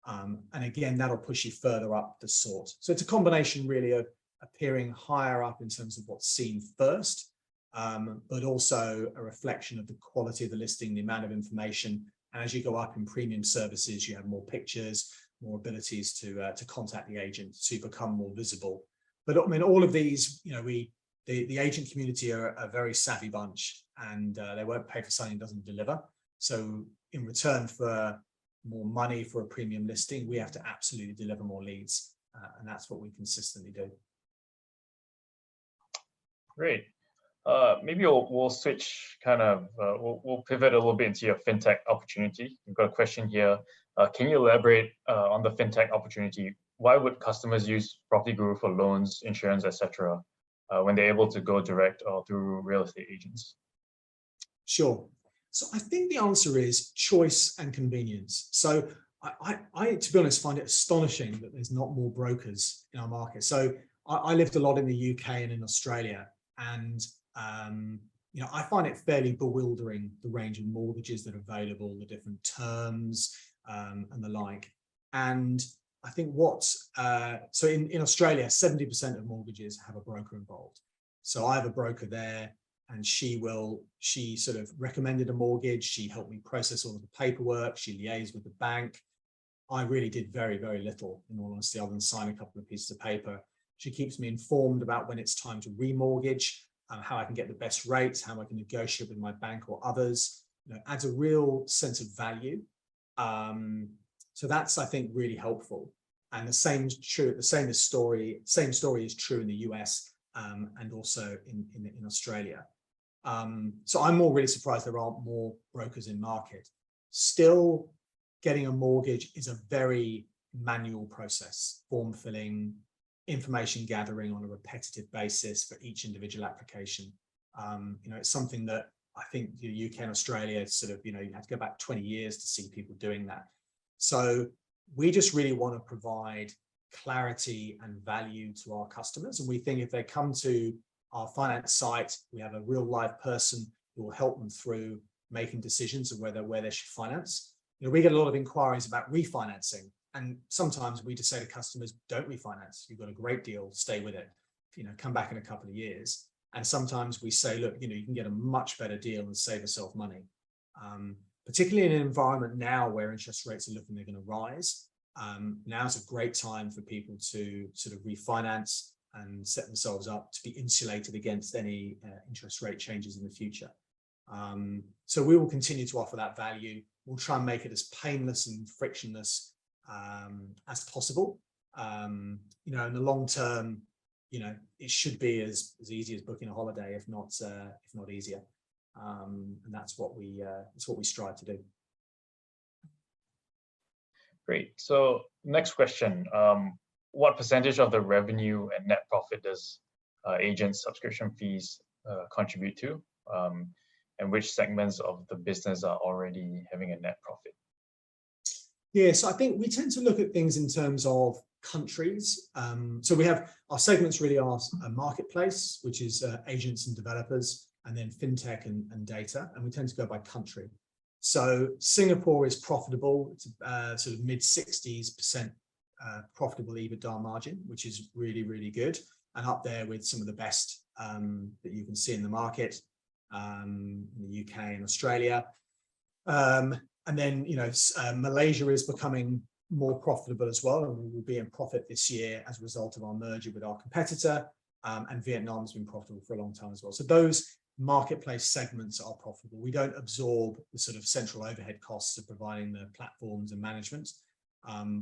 And again, that'll push you further up the sort. So it's a combination really of appearing higher up in terms of what's seen first, but also a reflection of the quality of the listing, the amount of information. And as you go up in premium services, you have more pictures, more abilities to contact the agent, so you become more visible. But I mean, all of these, you know, the agent community are a very savvy bunch, and they won't pay for something that doesn't deliver. So in return for more money for a premium listing, we have to absolutely deliver more leads, and that's what we consistently do. Great. Maybe we'll switch kind of, we'll pivot a little bit into your FinTech opportunity. We've got a question here. Can you elaborate on the FinTech opportunity? Why would customers use PropertyGuru for loans, insurance, etc., when they're able to go direct or through real estate agents? Sure. So I think the answer is choice and convenience. So I to be honest, find it astonishing that there's not more brokers in our market. So I lived a lot in the UK and in Australia, and you know, I find it fairly bewildering, the range of mortgages that are available, the different terms and the like. And I think so in Australia, 70% of mortgages have a broker involved. So I have a broker there, and she sort of recommended a mortgage. She helped me process all of the paperwork. She liaised with the bank. I really did very, very little, in all honesty, other than sign a couple of pieces of paper. She keeps me informed about when it's time to remortgage, how I can get the best rates, how I can negotiate with my bank or others. You know, adds a real sense of value. So that's, I think, really helpful. And the same story is true in the US and also in Australia. So I'm really surprised there aren't more brokers in market. Still, getting a mortgage is a very manual process, form filling, information gathering on a repetitive basis for each individual application. You know, it's something that I think the UK and Australia sort of, you know, you have to go back 20 years to see people doing that. So we just really want to provide clarity and value to our customers. And we think if they come to our finance site, we have a real live person who will help them through making decisions of where they should finance. You know, we get a lot of inquiries about refinancing, and sometimes we just say to customers, don't refinance. You've got a great deal, stay with it. You know, come back in a couple of years. And sometimes we say, look, you know, you can get a much better deal and save yourself money. Particularly in an environment now where interest rates are looking, they're going to rise. Now's a great time for people to sort of refinance and set themselves up to be insulated against any interest rate changes in the future. So we will continue to offer that value. We'll try and make it as painless and frictionless as possible. You know, in the long term, you know, it should be as easy as booking a holiday, if not easier. And that's what we strive to do. Great. So next question. What percentage of the revenue and net profit does agents' subscription fees contribute to? And which segments of the business are already having a net profit? Yeah, so I think we tend to look at things in terms of countries. So we have our segments really are a marketplace, which is agents and developers, and then FinTech and data, and we tend to go by country. So Singapore is profitable. It's sort of mid-60s% profitable EBITDA margin, which is really, really good, and up there with some of the best that you can see in the market, in the UK and Australia. And then, you know, Malaysia is becoming more profitable as well, and we will be in profit this year as a result of our merger with our competitor. And Vietnam has been profitable for a long time as well. So those marketplace segments are profitable. We don't absorb the sort of central overhead costs of providing the platforms and management.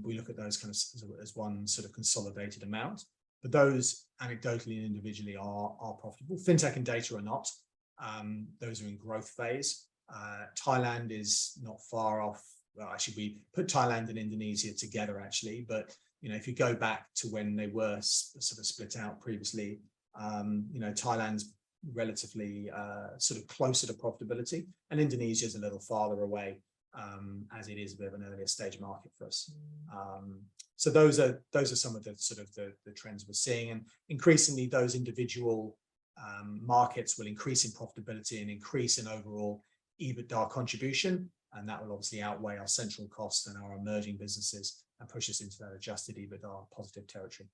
We look at those kind of as one sort of consolidated amount, but those anecdotally and individually are profitable. FinTech and data are not. Those are in growth phase. Thailand is not far off. Well, actually, we put Thailand and Indonesia together, actually. But if you go back to when they were sort of split out previously, Thailand's relatively sort of closer to profitability, and Indonesia is a little farther away, as it is a bit of an earlier stage market for us. So those are some of the sort of the trends we're seeing, and increasingly those individual markets will increase in profitability and increase in overall EBITDA contribution, and that will obviously outweigh our central costs and our emerging businesses and push us into that adjusted EBITDA positive territory.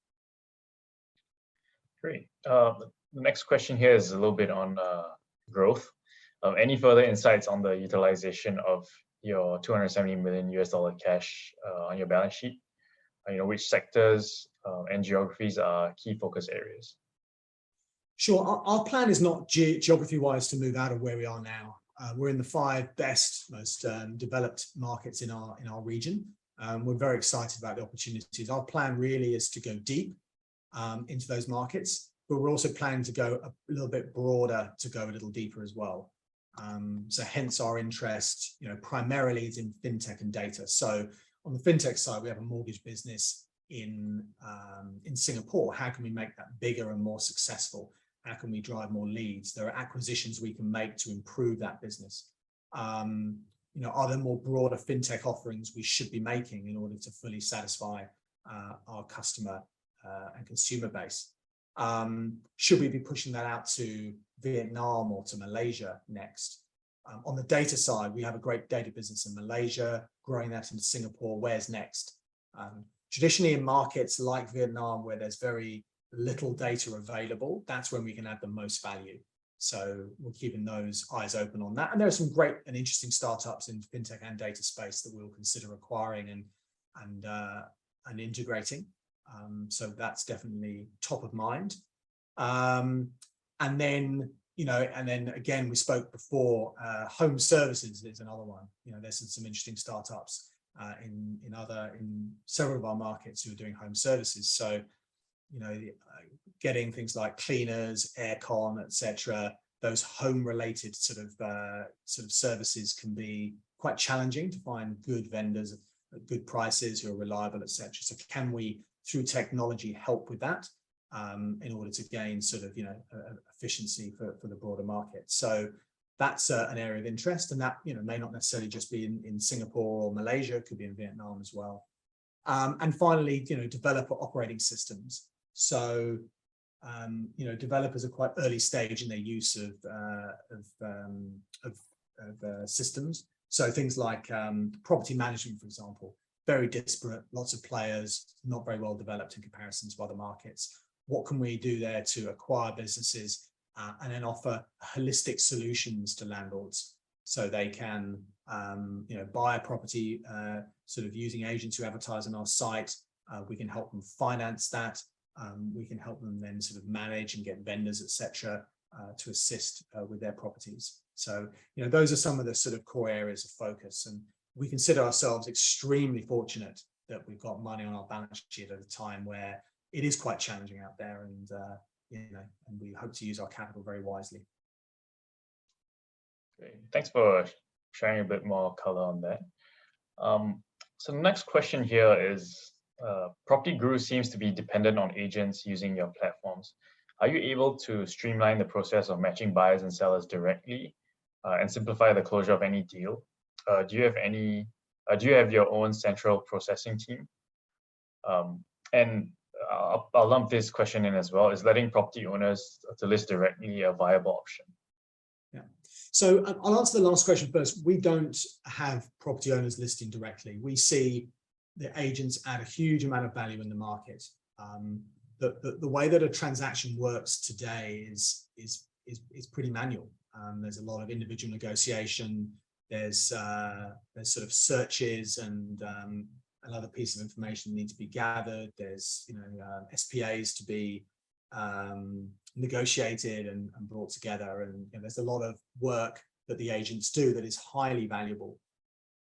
Great. The next question here is a little bit on growth. Any further insights on the utilization of your $270 million cash on your balance sheet? Which sectors and geographies are key focus areas? Sure. Our plan is not geography-wise to move out of where we are now. We're in the 5 best, most developed markets in our region. We're very excited about the opportunities. Our plan really is to go deep into those markets, but we're also planning to go a little bit broader, to go a little deeper as well. So hence our interest, primarily is in fintech and data. So on the fintech side, we have a mortgage business in Singapore. How can we make that bigger and more successful? How can we drive more leads? There are acquisitions we can make to improve that business. Are there more broader fintech offerings we should be making in order to fully satisfy our customer and consumer base? Should we be pushing that out to Vietnam or to Malaysia next? On the data side, we have a great data business in Malaysia, growing that into Singapore. Where's next? Traditionally in markets like Vietnam, where there's very little data available, that's when we can add the most value. So we're keeping those eyes open on that. And there are some great and interesting startups in fintech and data space that we'll consider acquiring and integrating. So that's definitely top of mind. And then again, we spoke before, home services is another one. There's some interesting startups in several of our markets who are doing home services. So getting things like cleaners, aircon, etc. Those home-related sort of services can be quite challenging to find good vendors at good prices who are reliable, etc. So can we, through technology, help with that in order to gain sort of efficiency for the broader market? So that's an area of interest, and that may not necessarily just be in Singapore or Malaysia. It could be in Vietnam as well. And finally, developer operating systems. So developers are quite early stage in their use of systems. So things like property management, for example, very disparate, lots of players, not very well developed in comparison to other markets. What can we do there to acquire businesses and then offer holistic solutions to landlords, so they can buy a property sort of using agents who advertise on our site. We can help them finance that. We can help them then sort of manage and get vendors, etc., to assist with their properties. So those are some of the sort of core areas of focus, and we consider ourselves extremely fortunate that we've got money on our balance sheet at a time where it is quite challenging out there, and and we hope to use our capital very wisely. Great. Thanks for sharing a bit more color on that. So the next question here is, PropertyGuru seems to be dependent on agents using your platforms. Are you able to streamline the process of matching buyers and sellers directly and simplify the closure of any deal? Do you have your own central processing team? And I'll lump this question in as well. Is letting property owners to list directly a viable option? Yeah. So I'll answer the last question first. We don't have property owners listing directly. We see the agents add a huge amount of value in the market. The way that a transaction works today is pretty manual. There's a lot of individual negotiation. There's sort of searches and another piece of information needs to be gathered. There's SPAs to be negotiated and brought together, and there's a lot of work that the agents do that is highly valuable.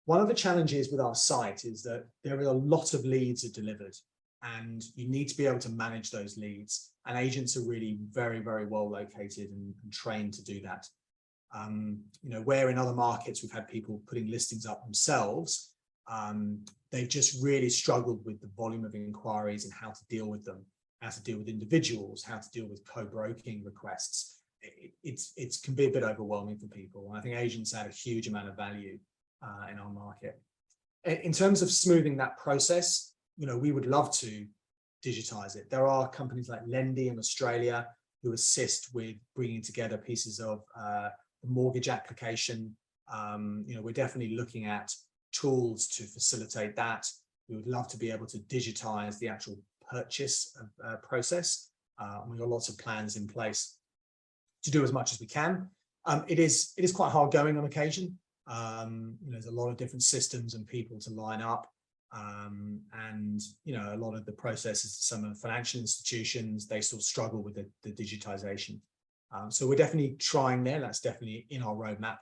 One of the challenges with our site is that there are a lot of leads are delivered, and you need to be able to manage those leads. And agents are really very, very well located and trained to do that. You know, where in other markets we've had people putting listings up themselves, they've just really struggled with the volume of inquiries and how to deal with them, how to deal with individuals, how to deal with co-broking requests. It can be a bit overwhelming for people. And I think agents add a huge amount of value in our market. In terms of smoothing that process, you know, we would love to digitize it. There are companies like Lendy in Australia who assist with bringing together pieces of the mortgage application. You know, we're definitely looking at tools to facilitate that. We would love to be able to digitize the actual purchase process. We've got lots of plans in place to do as much as we can. It is quite hard going on occasion. You know, there's a lot of different systems and people to line up. And, you know, a lot of the processes, some of the financial institutions, they still struggle with the digitization. So we're definitely trying there. That's definitely in our roadmap.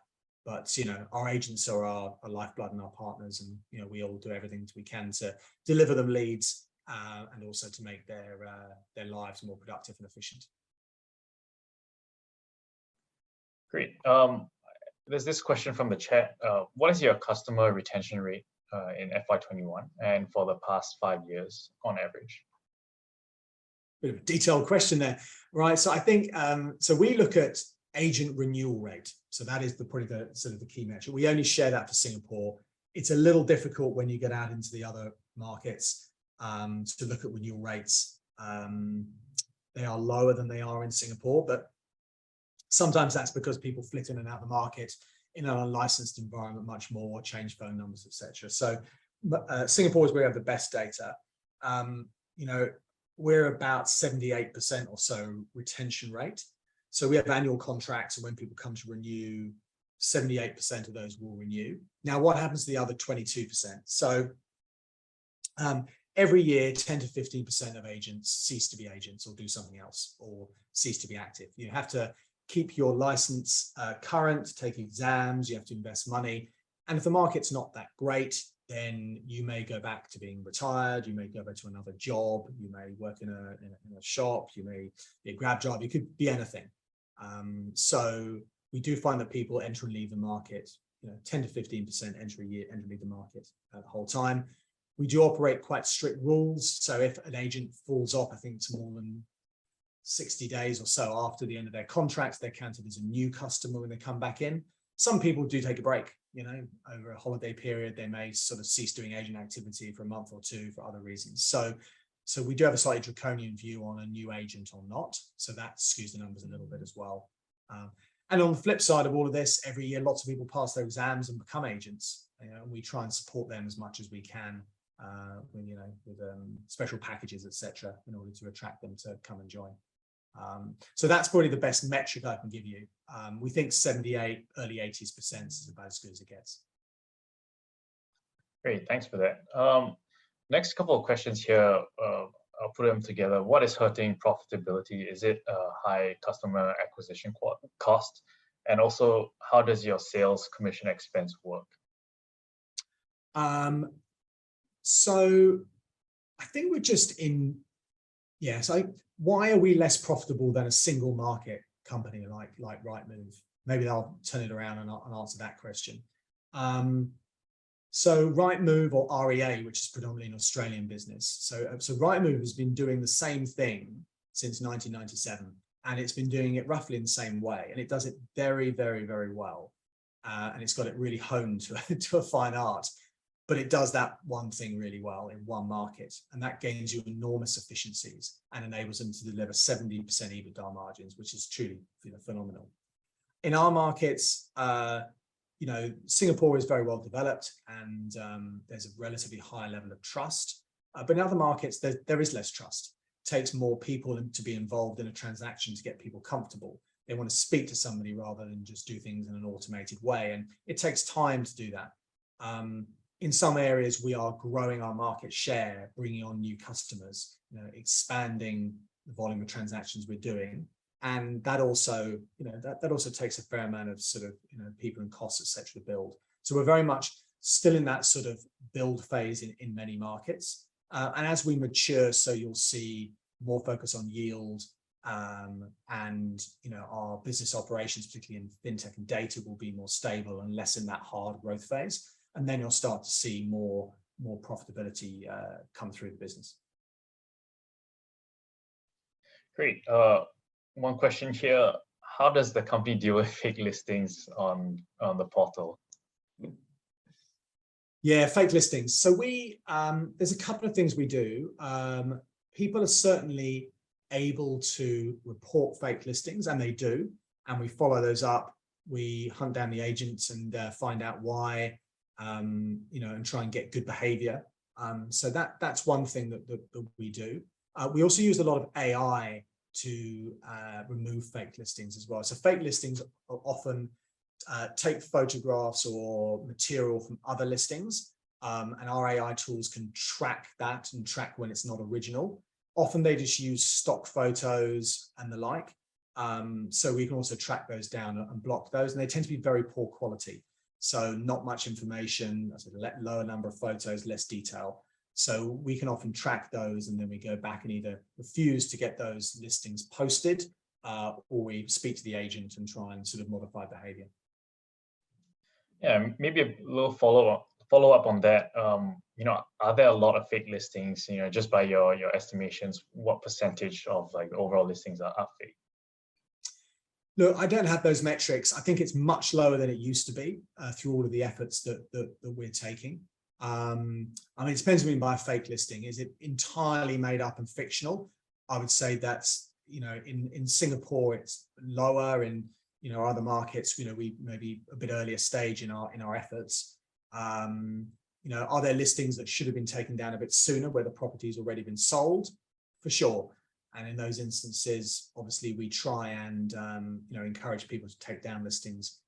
But, you know, our agents are our lifeblood and our partners. And, you know, we all do everything we can to deliver them leads and also to make their lives more productive and efficient. Great. There's this question from the chat. What is your customer retention rate in FY21 and for the past 5 years on average? Bit of a detailed question there, right? So I think, so we look at agent renewal rate. So that is probably the sort of the key metric. We only share that for Singapore. It's a little difficult when you get out into the other markets to look at renewal rates. They are lower than they are in Singapore, but sometimes that's because people flit in and out of the market in an unlicensed environment much more, change phone numbers, etc. So Singapore is where we have the best data. You know, we're about 78% or so retention rate. So we have annual contracts, and when people come to renew, 78% of those will renew. Now, what happens to the other 22%? So every year, 10 to 15% of agents cease to be agents or do something else or cease to be active. You have to keep your license current, take exams, you have to invest money. And if the market's not that great, then you may go back to being retired, you may go back to another job, you may work in a shop, you may be a grab driver, you could be anything. So we do find that people enter and leave the market, you know, 10 to 15% enter and leave the market the whole time. We do operate quite strict rules. So if an agent falls off, I think it's more than 60 days or so after the end of their contracts, they're counted as a new customer when they come back in. Some people do take a break, you know, over a holiday period, they may sort of cease doing agent activity for a month or two for other reasons. So we do have a slightly draconian view on a new agent or not. So that skews the numbers a little bit as well. And on the flip side of all of this, every year, lots of people pass their exams and become agents. You know, and we try and support them as much as we can, when, you know, with special packages, etc., in order to attract them to come and join. So that's probably the best metric I can give you. We think 78, early 80% is about as good as it gets. Great, thanks for that. Next couple of questions here, I'll put them together. What is hurting profitability? Is it a high customer acquisition cost? And also, how does your sales commission expense work? So I think we're just in, why are we less profitable than a single market company like Rightmove? Maybe I'll turn it around and answer that question. So Rightmove, or REA, which is predominantly an Australian business. So Rightmove has been doing the same thing since 1997, and it's been doing it roughly in the same way, and it does it very, very, very well. And it's got it really honed to a fine art, but it does that one thing really well in one market, and that gains you enormous efficiencies and enables them to deliver 70% EBITDA margins, which is truly, you know, phenomenal. In our markets, you know, Singapore is very well developed, and there's a relatively high level of trust. But in other markets, there is less trust. It takes more people to be involved in a transaction to get people comfortable. They want to speak to somebody rather than just do things in an automated way, and it takes time to do that. In some areas, we are growing our market share, bringing on new customers, you know, expanding the volume of transactions we're doing. And that also, you know, that also takes a fair amount of sort of, you know, people and costs, etc., to build. So we're very much still in that sort of build phase in many markets. And as we mature, so you'll see more focus on yield, and our business operations, particularly in fintech and data, will be more stable and less in that hard growth phase. And then you'll start to see more profitability come through the business. Great. One question here: how does the company deal with fake listings on the portal? Yeah, fake listings. So there's a couple of things we do. People are certainly able to report fake listings, and they do, and we follow those up. We hunt down the agents and find out why, and try and get good behavior. So that's one thing that we do. We also use a lot of AI to remove fake listings as well. So fake listings often take photographs or material from other listings, and our AI tools can track that and track when it's not original. Often they just use stock photos and the like. So we can also track those down and block those, and they tend to be very poor quality. So not much information, lower number of photos, less detail. So we can often track those, and then we go back and either refuse to get those listings posted, or we speak to the agent and try and sort of modify behavior. Yeah, maybe a little follow up on that. Are there a lot of fake listings? Just by your estimations, what percentage of like overall listings are fake? Look, I don't have those metrics. I think it's much lower than it used to be through all of the efforts that we're taking. I mean, it depends what you mean by a fake listing. Is it entirely made up and fictional? I would say that's, in Singapore, it's lower. In other markets, we maybe a bit earlier stage in our efforts. Are there listings that should have been taken down a bit sooner where the property's already been sold? For sure. And in those instances, obviously, we try and encourage people to take down listings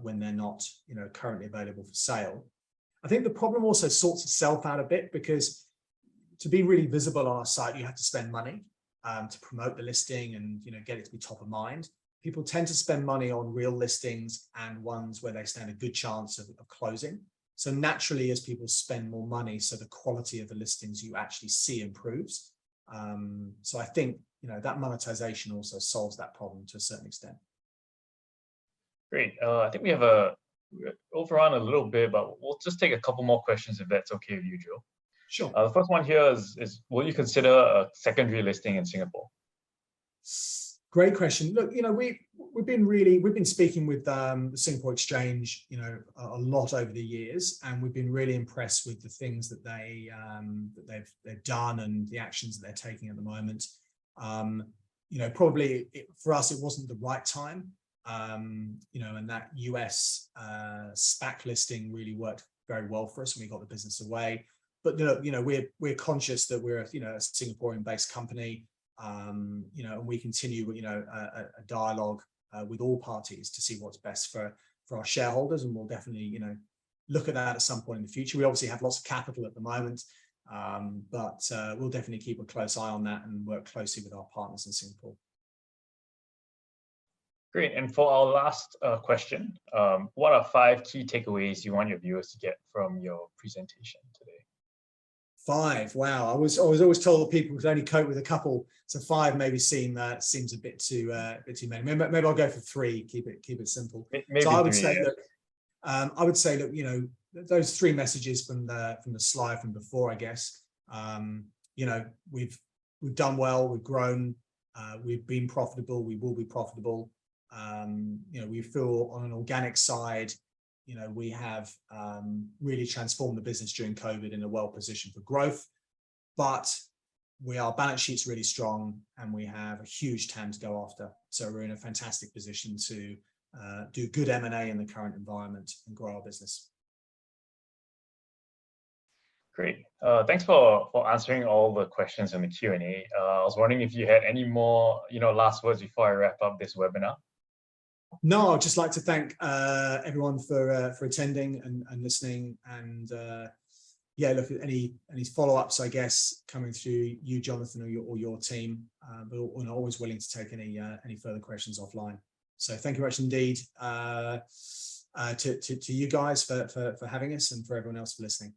when they're not currently available for sale. I think the problem also sorts itself out a bit, because to be really visible on our site, you have to spend money to promote the listing and get it to be top of mind. People tend to spend money on real listings and ones where they stand a good chance of closing. So naturally, as people spend more money, so the quality of the listings you actually see improves. So I think that monetization also solves that problem to a certain extent. Great. I think we're overrun a little bit, but we'll just take a couple more questions if that's okay with you, Joe. Sure. The first one here is will you consider a secondary listing in Singapore? Great question. Look, we've been speaking with the Singapore Exchange, a lot over the years, and we've been really impressed with the things that they've done and the actions that they're taking at the moment. Probably for us, it wasn't the right time. And that US SPAC listing really worked very well for us, and we got the business away. But we're conscious that we're a Singaporean-based company. And we continue a dialogue with all parties to see what's best for our shareholders, and we'll definitely look at that at some point in the future. We obviously have lots of capital at the moment, but we'll definitely keep a close eye on that and work closely with our partners in Singapore. Great. And for our last question, what are 5 key takeaways you want your viewers to get from your presentation today? 5. Wow. I was always told that people could only cope with a couple, so 5 maybe seems a bit too many. Maybe I'll go for 3. Keep it simple. Maybe so I would 3, say, yeah. look, those 3 messages from the slide from before, I guess. We've done well. We've grown. We've been profitable. We will be profitable. We feel on an organic side, we have really transformed the business during COVID and are well positioned for growth. But our balance sheet's really strong, and we have a huge TAM to go after. So we're in a fantastic position to do good M&A in the current environment and grow our business. Great. Thanks for answering all the questions in the Q&A. I was wondering if you had any more last words before I wrap up this webinar. No, I'd just like to thank everyone for attending and listening. And look, at any follow-ups, I guess, coming through you, Jonathan, or your team. But we're always willing to take any further questions offline. So thank you very much indeed. to you guys for having us and for everyone else for listening.